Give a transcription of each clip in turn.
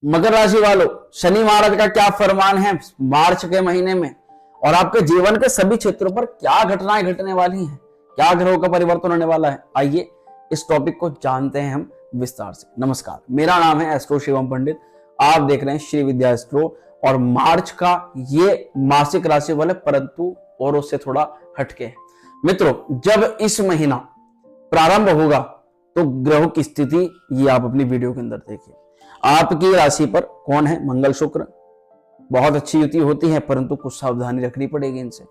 मकर राशि वालों, शनि महाराज का क्या फरमान है मार्च के महीने में, और आपके जीवन के सभी क्षेत्रों पर क्या घटनाएं घटने वाली हैं, क्या ग्रहों का परिवर्तन होने वाला है, आइए इस टॉपिक को जानते हैं हम विस्तार से। नमस्कार, मेरा नाम है एस्ट्रो शिवम पंडित, आप देख रहे हैं श्री विद्या एस्ट्रो। और मार्च का ये मासिक राशि वाले परंतु और उससे थोड़ा हटके है। मित्रों, जब इस महीना प्रारंभ होगा तो ग्रहों की स्थिति ये आप अपनी वीडियो के अंदर देखिए। आपकी राशि पर कौन है? मंगल शुक्र, बहुत अच्छी युति होती है परंतु कुछ सावधानी रखनी पड़ेगी इनसे।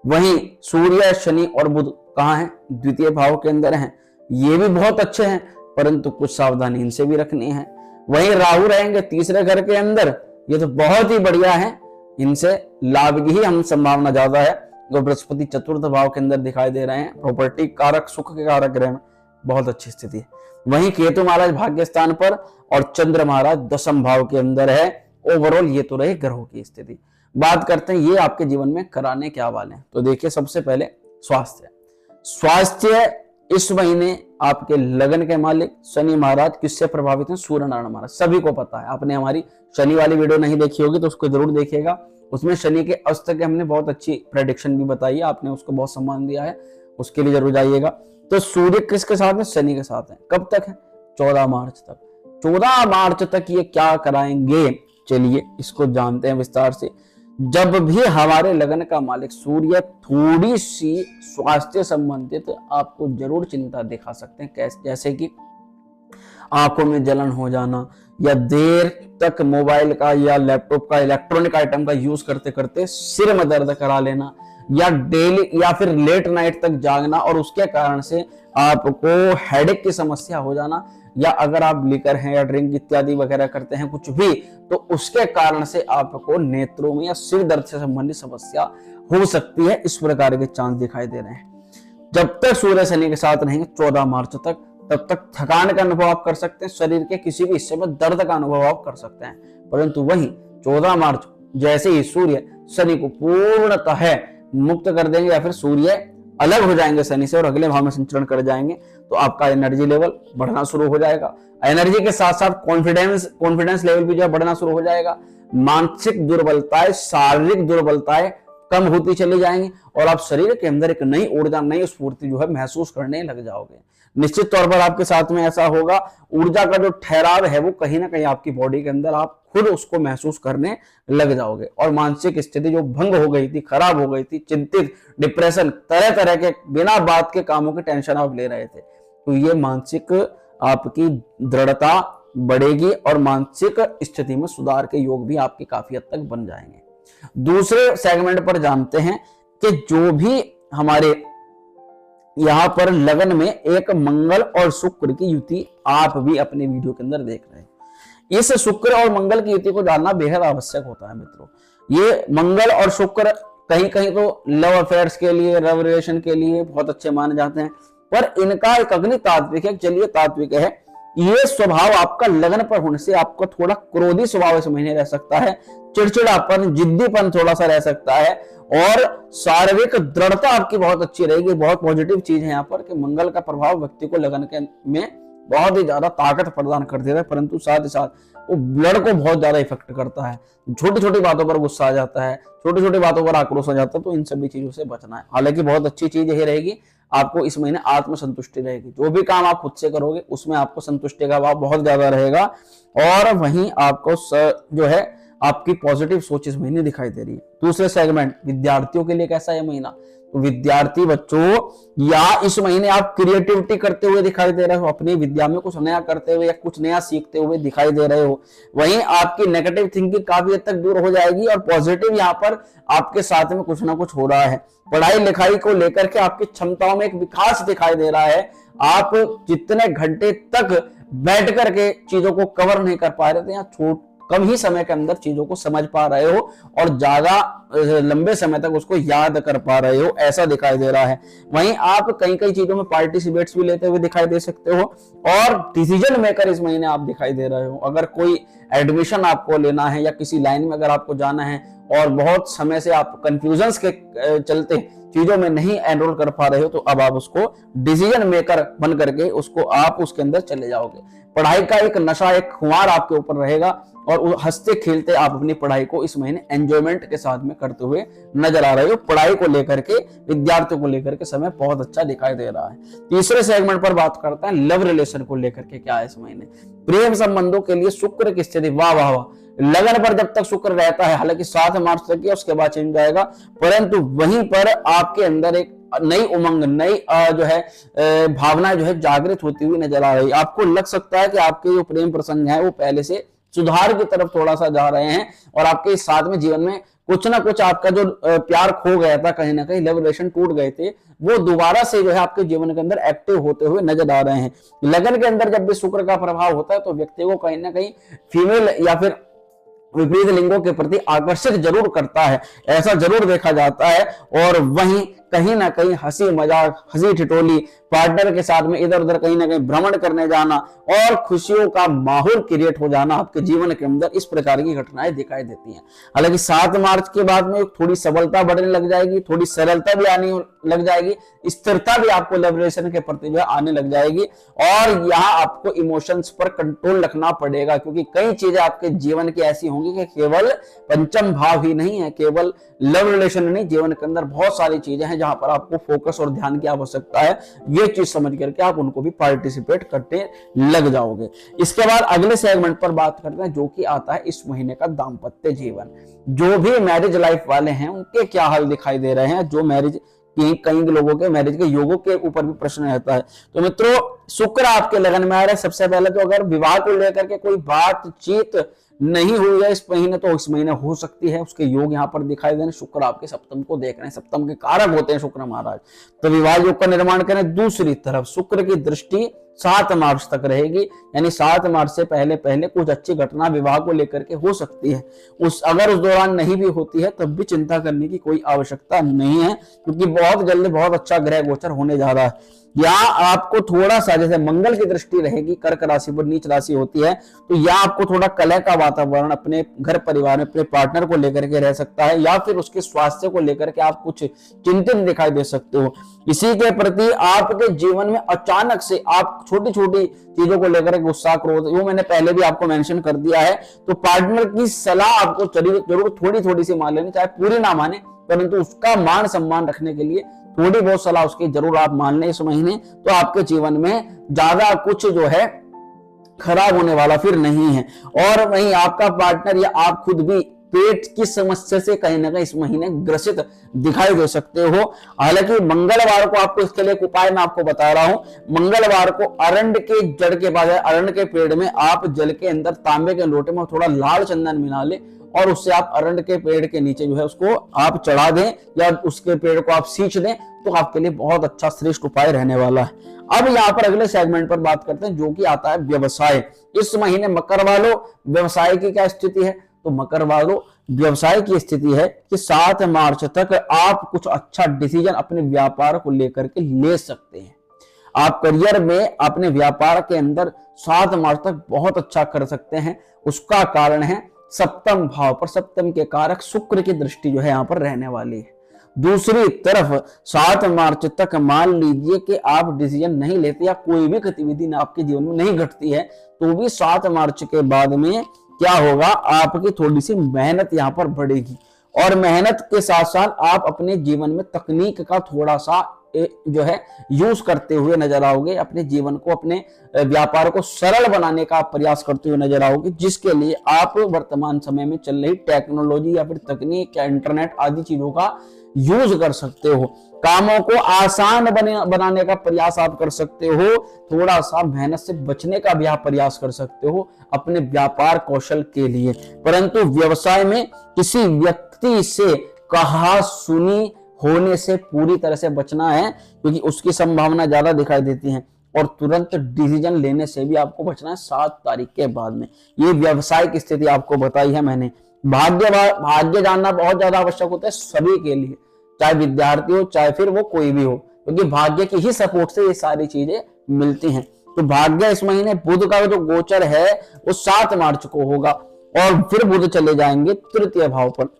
वहीं सूर्य, शनि और बुध कहाँ है? द्वितीय भाव के अंदर हैं, ये भी बहुत अच्छे हैं परंतु कुछ सावधानी इनसे भी रखनी है। वहीं राहु रहेंगे तीसरे घर के अंदर, ये तो बहुत ही बढ़िया है, इनसे लाभ की ही हम संभावना ज्यादा है। तो बृहस्पति चतुर्थ भाव के अंदर दिखाई दे रहे हैं, प्रॉपर्टी कारक, सुख के कारक ग्रह में बहुत अच्छी स्थिति है। वहीं केतु महाराज भाग्य स्थान पर और चंद्र महाराज दशम भाव के अंदर है। ओवरऑल ये तो रहे ग्रहों की स्थिति। बात करते हैं ये आपके जीवन में कराने क्या वाले हैं। तो देखिए, सबसे पहले स्वास्थ्य इस महीने आपके लगन के मालिक शनि महाराज किससे प्रभावित हैं? सूर्य नारायण महाराज। सभी को पता है, आपने हमारी शनि वाली वीडियो नहीं देखी होगी तो उसको जरूर देखिएगा। उसमें शनि के अस्त के हमने बहुत अच्छी प्रेडिक्शन भी बताई है, आपने उसको बहुत सम्मान दिया है, उसके लिए जरूर जाइएगा। तो सूर्य किसके साथ में? शनि के साथ है। कब तक है? 14 मार्च तक। 14 मार्च तक ये क्या कराएंगे, चलिए इसको जानते हैं विस्तार से। जब भी हमारे लगन का मालिक सूर्य थोड़ी सी स्वास्थ्य संबंधित आपको जरूर चिंता दिखा सकते हैं, जैसे कि आंखों में जलन हो जाना, या देर तक मोबाइल का या लैपटॉप का इलेक्ट्रॉनिक आइटम का यूज करते करते सिर में दर्द करा लेना, या डेली या फिर लेट नाइट तक जागना और उसके कारण से आपको हेडेक की समस्या हो जाना, या अगर आप लीकर हैं या ड्रिंक इत्यादि वगैरह करते हैं कुछ भी, तो उसके कारण से आपको नेत्रों में या सिर दर्द से संबंधित समस्या हो सकती है। इस प्रकार के चांस दिखाई दे रहे हैं। जब तक सूर्य शनि के साथ रहेंगे 14 मार्च तक, तब तक थकान का अनुभव आप कर सकते हैं, शरीर के किसी भी हिस्से में दर्द का अनुभव आप कर सकते हैं। परंतु वहीं 14 मार्च जैसे ही सूर्य शनि को पूर्णतः मुक्त कर देंगे या फिर सूर्य अलग हो जाएंगे शनि से और अगले भाव में संचरण कर जाएंगे, तो आपका एनर्जी लेवल बढ़ना शुरू हो जाएगा। एनर्जी के साथ साथ कॉन्फिडेंस लेवल भी जो है बढ़ना शुरू हो जाएगा। मानसिक दुर्बलताएं, शारीरिक दुर्बलताएं कम होती चली जाएंगी और आप शरीर के अंदर एक नई ऊर्जा, नई स्फूर्ति जो है महसूस करने लग जाओगे। निश्चित तौर पर आपके साथ में ऐसा होगा, ऊर्जा का जो ठहराव है वो कहीं ना कहीं आपकी बॉडी के अंदर आप खुद उसको महसूस करने लग जाओगे। और मानसिक स्थिति जो भंग हो गई थी, खराब हो गई थी, चिंतित, डिप्रेशन, तरह तरह के बिना बात के कामों की टेंशन आप ले रहे थे, तो ये मानसिक आपकी दृढ़ता बढ़ेगी और मानसिक स्थिति में सुधार के योग भी आपकी काफी हद तक बन जाएंगे। दूसरे सेगमेंट पर जानते हैं कि जो भी हमारे यहां पर लगन में एक मंगल और शुक्र की युति आप भी अपने वीडियो के अंदर देख रहे हैं, इस शुक्र और मंगल की युति को जानना बेहद आवश्यक होता है। मित्रों, ये मंगल और शुक्र कहीं कहीं तो लव अफेयर्स के लिए, लव रिलेशन के लिए बहुत अच्छे माने जाते हैं, पर इनका एक अग्नि तात्विक है। चलिए तात्विक है, ये स्वभाव आपका लगन पर होने से आपको थोड़ा क्रोधी स्वभाव इस महीने रह सकता है, चिड़चिड़ापन, जिद्दीपन थोड़ा सा रह सकता है, और शारीरिक दृढ़ता आपकी बहुत अच्छी रहेगी। बहुत पॉजिटिव चीज है यहाँ पर कि मंगल का प्रभाव व्यक्ति को लगन के में बहुत ही ज्यादा ताकत प्रदान कर देता है, परंतु साथ ही साथ वो ब्लड को बहुत ज्यादा इफेक्ट करता है। छोटी छोटी बातों पर गुस्सा आ जाता है, छोटी छोटी बातों पर आक्रोश आ जाता है, तो इन सभी चीजों से बचना है। हालांकि बहुत अच्छी चीज यही रहेगी, आपको इस महीने आत्मसंतुष्टि रहेगी। जो भी काम आप खुद से करोगे उसमें आपको संतुष्टि का भाव बहुत ज्यादा रहेगा, और वहीं आपको जो है आपकी पॉजिटिव सोच इस महीने दिखाई दे रही है। दूसरे सेगमेंट, विद्यार्थियों के लिए कैसा है महीना? तो विद्यार्थी बच्चों, या इस महीने आप क्रिएटिविटी करते हुए दिखाई दे रहे हो, अपनी विद्या में कुछ नया करते हुए या कुछ नया सीखते हुए दिखाई दे रहे हो। वहीं आपकी नेगेटिव थिंकिंग काफी हद तक दूर हो जाएगी और पॉजिटिव यहाँ पर आपके साथ में कुछ ना कुछ हो रहा है। पढ़ाई लिखाई को लेकर के आपकी क्षमताओं में एक विकास दिखाई दे रहा है। आप जितने घंटे तक बैठ करके चीजों को कवर नहीं कर पा रहे थे, या कम ही समय के अंदर चीजों को समझ पा रहे हो और ज्यादा लंबे समय तक उसको याद कर पा रहे हो, ऐसा दिखाई दे रहा है। वहीं आप कई कई चीजों में पार्टिसिपेट्स भी लेते हुए दिखाई दे सकते हो और डिसीजन मेकर इस महीने आप दिखाई दे रहे हो। अगर कोई एडमिशन आपको लेना है या किसी लाइन में अगर आपको जाना है और बहुत समय से आप कंफ्यूजन्स के चलते चीजों में नहीं एनरोल कर पा रहे हो तो अब आप उसको डिसीजन मेकर बन करके उसको आप उसके अंदर चले जाओगे। पढ़ाई का एक नशा, एक खुमार आपके ऊपर रहेगा और हंसते खेलते आप अपनी पढ़ाई को इस महीने एंजॉयमेंट के साथ में करते हुए नजर आ रहे हो। पढ़ाई को लेकर के, विद्यार्थियों को लेकर के समय बहुत अच्छा दिखाई दे रहा है। तीसरे सेगमेंट पर बात करते हैं लव रिलेशन को लेकर के क्या है इस महीने। प्रेम संबंधों के लिए शुक्र की स्थिति, वाह वाह वाह, लगन पर जब तक शुक्र रहता है, हालांकि 7 मार्च तक है, उसके बाद चेंज आएगा, परंतु वहीं पर आपके अंदर एक नई उमंग, नई जो है भावना जो है जागृत होती हुई नजर आ रही है। आपको लग सकता है कि आपके जो प्रेम प्रसंग है वो पहले से सुधार की तरफ थोड़ा सा जा रहे हैं और आपके साथ में जीवन में कुछ ना कुछ आपका जो प्यार खो गया था, कहीं ना कहीं लव रिलेशन टूट गए थे, वो दोबारा से जो है आपके जीवन के अंदर एक्टिव होते हुए नजर आ रहे हैं। लगन के अंदर जब भी शुक्र का प्रभाव होता है तो व्यक्ति को कहीं ना कहीं फीमेल या फिर विपरीत लिंगों के प्रति आकर्षित जरूर करता है, ऐसा जरूर देखा जाता है। और वहीं कहीं ना कहीं हंसी मजाक, हंसी ठिठोली, पार्टनर के साथ में इधर उधर कहीं ना कहीं भ्रमण करने जाना और खुशियों का माहौल क्रिएट हो जाना आपके जीवन के अंदर, इस प्रकार की घटनाएं दिखाई देती हैं। हालांकि 7 मार्च के बाद में थोड़ी सबलता बढ़ने लग जाएगी, थोड़ी सरलता भी आने लग जाएगी, स्थिरता भी आपको लव रिलेशन के प्रति जो है आने लग जाएगी और यहाँ आपको इमोशंस पर कंट्रोल रखना पड़ेगा, क्योंकि कई चीजें आपके जीवन की ऐसी होंगी कि केवल पंचम भाव ही नहीं है, केवल लव रिलेशन नहीं, जीवन के अंदर बहुत सारी चीजें हैं जहां पर आपको फोकस और ध्यान की आवश्यकता है। ये चीज समझ करके आप उनको भी पार्टिसिपेट करते लग जाओगे। इसके बाद अगले सेगमेंट पर बात करते हैं जो कि आता है इस महीने का दाम्पत्य जीवन। जो भी मैरिज लाइफ वाले हैं उनके क्या हाल दिखाई दे रहे हैं, जो मैरिज कई लोगों के मैरिज के योगों के ऊपर भी प्रश्न रहता है। तो मित्रों, शुक्र आपके लगन में आ रहा है। सबसे पहले तो अगर विवाह को लेकर के कोई बातचीत नहीं हुई है इस महीने तो इस महीने हो सकती है, उसके योग यहाँ पर दिखाई दे रहे हैं। शुक्र आपके सप्तम को देख रहे हैं, सप्तम के कारक होते हैं शुक्र महाराज, तो विवाह योग का निर्माण करें। दूसरी तरफ शुक्र की दृष्टि 7 मार्च तक रहेगी, यानी 7 मार्च से पहले पहले कुछ अच्छी घटना विवाह को लेकर के हो सकती है। अगर उस दौरान नहीं भी होती है तब भी चिंता करने की कोई आवश्यकता नहीं है, क्योंकि बहुत जल्दी बहुत अच्छा ग्रह गोचर होने जा रहा है। यहाँ आपको थोड़ा सा, जैसे मंगल की दृष्टि रहेगी, कर्क राशि पर नीच राशि होती है, तो यहाँ आपको थोड़ा कलह का वातावरण अपने घर परिवार में अपने पार्टनर को लेकर के रह सकता है, या फिर उसके स्वास्थ्य को लेकर के आप कुछ चिंतित दिखाई दे सकते हो। इसी के प्रति आपके जीवन में अचानक से आप छोटी छोटी चीजों को लेकर गुस्सा, क्रोध, वो मैंने पहले भी आपको मेंशन कर दिया है। तो पार्टनर की सलाह आपको जरूर थोड़ी थोड़ी सी मान लेनी, चाहे पूरी ना माने, परंतु उसका मान सम्मान रखने के लिए थोड़ी बहुत सलाह उसकी जरूर आप मान लें इस महीने, तो आपके जीवन में ज्यादा कुछ जो है खराब होने वाला फिर नहीं है। और वहीं आपका पार्टनर या आप खुद भी पेट की समस्या से कहीं ना कहीं इस महीने ग्रसित दिखाई दे सकते हो। हालांकि मंगलवार को आपको इसके लिए एक उपाय मैं आपको बता रहा हूं। मंगलवार को अरंड के जड़ के बाद, अरंड के पेड़ में आप जल के अंदर तांबे के लोटे में थोड़ा लाल चंदन मिला ले और उससे आप अरंड के पेड़ के नीचे जो है उसको आप चढ़ा दें या उसके पेड़ को आप सींच दें, तो आपके लिए बहुत अच्छा श्रेष्ठ उपाय रहने वाला है। अब यहाँ पर अगले सेगमेंट पर बात करते हैं जो कि आता है व्यवसाय। इस महीने मकर वालों व्यवसाय की क्या स्थिति है, तो मकर वालों व्यवसाय की स्थिति है कि 7 मार्च तक आप कुछ अच्छा डिसीजन अपने व्यापार को लेकर के ले सकते हैं। आप करियर में अपने व्यापार के अंदर 7 मार्च तक बहुत अच्छा कर सकते हैं। उसका कारण है सप्तम भाव पर सप्तम के कारक शुक्र की दृष्टि जो है यहाँ पर रहने वाली है। दूसरी तरफ 7 मार्च तक मान लीजिए कि आप डिसीजन नहीं लेते या कोई भी गतिविधि आपके जीवन में नहीं घटती है, तो भी 7 मार्च के बाद में क्या होगा, आपकी थोड़ी सी मेहनत यहाँ पर बढ़ेगी और मेहनत के साथ साथ आप अपने जीवन में तकनीक का थोड़ा सा जो है यूज करते हुए नजर आओगे। अपने जीवन को, अपने व्यापार को सरल बनाने का प्रयास करते हुए नजर आओगे, जिसके लिए आप वर्तमान समय में चल रही टेक्नोलॉजी या फिर तकनीक या इंटरनेट आदि चीजों का यूज कर सकते हो। कामों को आसान बनाने का प्रयास आप कर सकते हो। थोड़ा सा मेहनत से बचने का भी आप प्रयास कर सकते हो अपने व्यापार कौशल के लिए। परंतु व्यवसाय में किसी व्यक्ति से कहा सुनी होने से पूरी तरह से बचना है, क्योंकि उसकी संभावना ज्यादा दिखाई देती है। और तुरंत डिसीजन लेने से भी आपको बचना है 7 तारीख के बाद में। ये व्यवसाय की स्थिति आपको बताई है मैंने। भाग्य जानना बहुत ज्यादा आवश्यक होता है सभी के लिए, चाहे विद्यार्थी हो चाहे फिर वो कोई भी हो, क्योंकि भाग्य की ही सपोर्ट से ये सारी चीजें मिलती हैं। तो भाग्य इस महीने बुध का जो गोचर है वो 7 मार्च को होगा और फिर बुध चले जाएंगे तृतीय भाव पर।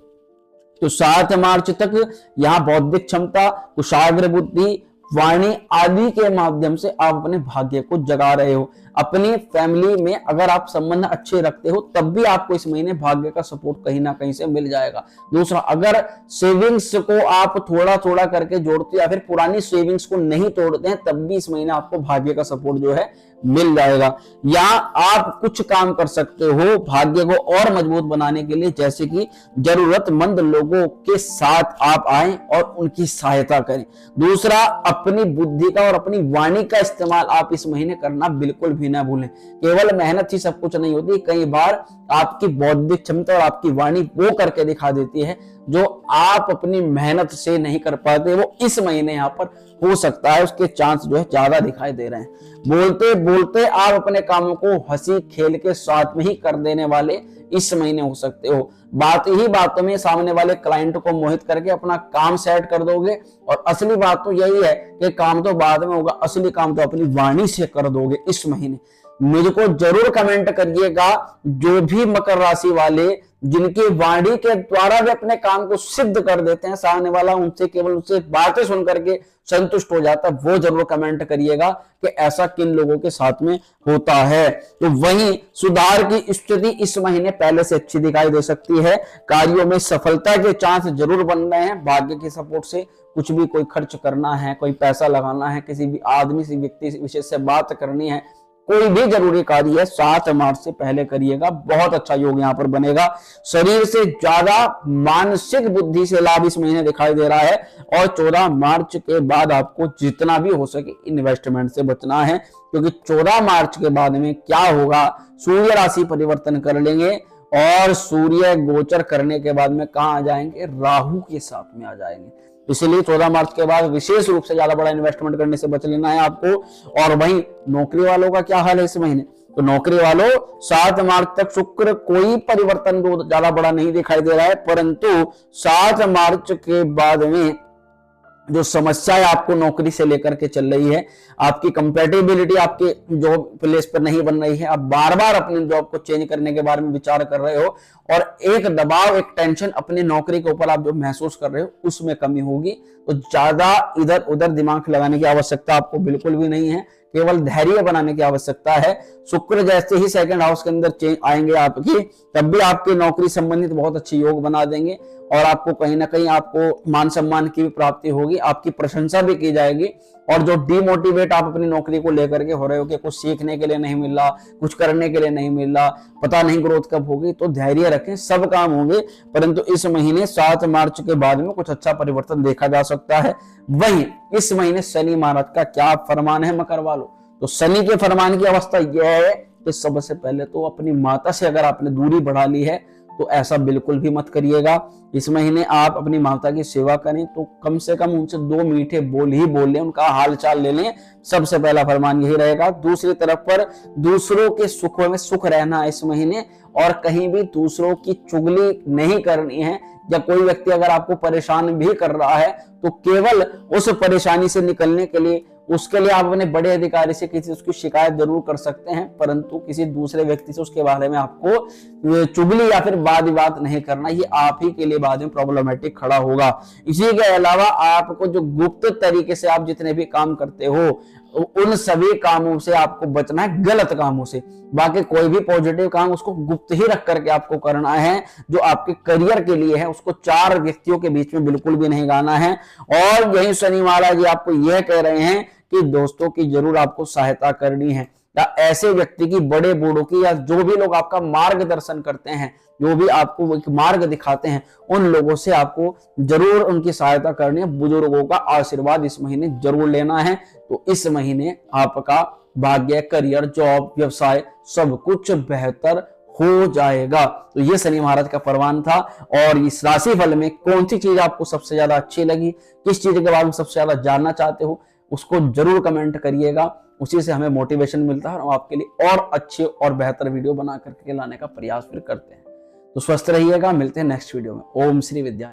तो 7 मार्च तक यहाँ बौद्धिक क्षमता, कुशाग्र बुद्धि, वाणी आदि के माध्यम से आप अपने भाग्य को जगा रहे हो। अपनी फैमिली में अगर आप संबंध अच्छे रखते हो तब भी आपको इस महीने भाग्य का सपोर्ट कहीं ना कहीं से मिल जाएगा। दूसरा, अगर सेविंग्स को आप थोड़ा थोड़ा करके जोड़ते या फिर पुरानी सेविंग्स को नहीं तोड़ते हैं तब भी इस महीने आपको भाग्य का सपोर्ट जो है मिल जाएगा। या आप कुछ काम कर सकते हो भाग्य को और मजबूत बनाने के लिए, जैसे कि जरूरतमंद लोगों के साथ आप आए और उनकी सहायता करें। दूसरा, अपनी बुद्धि का और अपनी वाणी का इस्तेमाल आप इस महीने करना बिल्कुल भी ना भूलें। केवल मेहनत ही सब कुछ नहीं होती, कई बार आपकी बौद्धिक क्षमता और आपकी वाणी वो करके दिखा देती है जो आप अपनी मेहनत से नहीं कर पाते, वो इस महीने यहाँ पर हो सकता है, उसके चांस जो है ज्यादा दिखाई दे रहे हैं। बोलते बोलते आप अपने कामों को हंसी खेल के साथ में ही कर देने वाले इस महीने हो सकते हो। बात ही बातों में सामने वाले क्लाइंट को मोहित करके अपना काम सेट कर दोगे, और असली बात तो यही है कि काम तो बाद में होगा, असली काम तो अपनी वाणी से कर दोगे इस महीने। मुझको जरूर कमेंट करिएगा, जो भी मकर राशि वाले जिनकी वाणी के द्वारा भी अपने काम को सिद्ध कर देते हैं, सामने वाला उनसे केवल उससे बातें सुन करके संतुष्ट हो जाता है, वो जरूर कमेंट करिएगा कि ऐसा किन लोगों के साथ में होता है। तो वहीं सुधार की स्थिति इस महीने पहले से अच्छी दिखाई दे सकती है। कार्यों में सफलता के चांस जरूर बन रहे हैं। भाग्य के सपोर्ट से कुछ भी कोई खर्च करना है, कोई पैसा लगाना है, किसी भी आदमी से व्यक्ति विशेष से बात करनी है, कोई भी जरूरी कार्य है 7 मार्च से पहले करिएगा, बहुत अच्छा योग यहाँ पर बनेगा। शरीर से ज्यादा मानसिक बुद्धि से लाभ इस महीने दिखाई दे रहा है। और 14 मार्च के बाद आपको जितना भी हो सके इन्वेस्टमेंट से बचना है, क्योंकि 14 मार्च के बाद में क्या होगा, सूर्य राशि परिवर्तन कर लेंगे और सूर्य गोचर करने के बाद में कहाँ आ जाएंगे, राहु के साथ में आ जाएंगे। इसलिए 14 मार्च के बाद विशेष रूप से ज्यादा बड़ा इन्वेस्टमेंट करने से बच लेना है आपको। और वहीं नौकरी वालों का क्या हाल है इस महीने, तो नौकरी वालों 7 मार्च तक शुक्र कोई परिवर्तन ज्यादा बड़ा नहीं दिखाई दे रहा है, परंतु 7 मार्च के बाद में जो समस्याएं आपको नौकरी से लेकर के चल रही है, आपकी कंपेटिबिलिटी आपके जॉब प्लेस पर नहीं बन रही है, आप बार बार अपने जॉब को चेंज करने के बारे में विचार कर रहे हो, और एक दबाव, एक टेंशन अपनी नौकरी के ऊपर आप जो महसूस कर रहे हो उसमें कमी होगी। तो ज्यादा इधर उधर दिमाग लगाने की आवश्यकता आपको बिल्कुल भी नहीं है, केवल धैर्य बनाने की आवश्यकता है। शुक्र जैसे ही सेकंड हाउस के अंदर चेंज आएंगे आपकी, तब भी आपकी नौकरी संबंधित बहुत अच्छे योग बना देंगे, और आपको कहीं ना कहीं आपको मान सम्मान की भी प्राप्ति होगी, आपकी प्रशंसा भी की जाएगी। और जो डिमोटिवेट आप अपनी नौकरी को लेकर के हो रहे हो कि कुछ सीखने के लिए नहीं मिल रहा, कुछ करने के लिए नहीं मिल रहा, पता नहीं ग्रोथ कब होगी, तो धैर्य रखें, सब काम होंगे। परंतु इस महीने 7 मार्च के बाद में कुछ अच्छा परिवर्तन देखा जा सकता है। वहीं इस महीने शनि महाराज का क्या फरमान है मकर वालों, तो शनि के फरमान की अवस्था यह है कि सबसे पहले तो अपनी माता से अगर आपने दूरी बढ़ा ली है तो ऐसा बिल्कुल भी मत करिएगा। इस महीने आप अपनी माता की सेवा करें तो कम से कम उनसे 2 मीठे बोल ही बोल लें, उनका हाल चाल ले लें, सबसे पहला फरमान यही रहेगा। दूसरी तरफ पर दूसरों के सुख में सुख रहना इस महीने, और कहीं भी दूसरों की चुगली नहीं करनी है। या कोई व्यक्ति अगर आपको परेशान भी कर रहा है तो केवल उस परेशानी से निकलने के लिए उसके लिए आप अपने बड़े अधिकारी से किसी उसकी शिकायत जरूर कर सकते हैं, परंतु किसी दूसरे व्यक्ति से उसके बारे में आपको चुगली या फिर वाद विवाद नहीं करना, ये आप ही के लिए बाद में प्रॉब्लमेटिक खड़ा होगा। इसी के अलावा आपको जो गुप्त तरीके से आप जितने भी काम करते हो उन सभी कामों से आपको बचना है, गलत कामों से। बाकी कोई भी पॉजिटिव काम उसको गुप्त ही रख करके आपको करना है, जो आपके करियर के लिए है उसको 4 व्यक्तियों के बीच में बिल्कुल भी नहीं गाना है। और यही शनि महाराज जी आपको यह कह रहे हैं कि दोस्तों की जरूर आपको सहायता करनी है, या ऐसे व्यक्ति की, बड़े बूढ़ों की, या जो भी लोग आपका मार्गदर्शन करते हैं, जो भी आपको एक मार्ग दिखाते हैं, उन लोगों से आपको जरूर उनकी सहायता करनी है। बुजुर्गों का आशीर्वाद इस महीने जरूर लेना है। तो इस महीने आपका भाग्य, करियर, जॉब, व्यवसाय सब कुछ बेहतर हो जाएगा। तो ये शनि महाराज का फरमान था। और इस राशि फल में कौन सी चीज आपको सबसे ज्यादा अच्छी लगी, किस चीज के बारे में सबसे ज्यादा जानना चाहते हो, उसको जरूर कमेंट करिएगा। उसी से हमें मोटिवेशन मिलता है और आपके लिए और अच्छे और बेहतर वीडियो बना करके लाने का प्रयास फिर करते हैं। तो स्वस्थ रहिएगा, मिलते हैं नेक्स्ट वीडियो में। ओम श्री विद्या।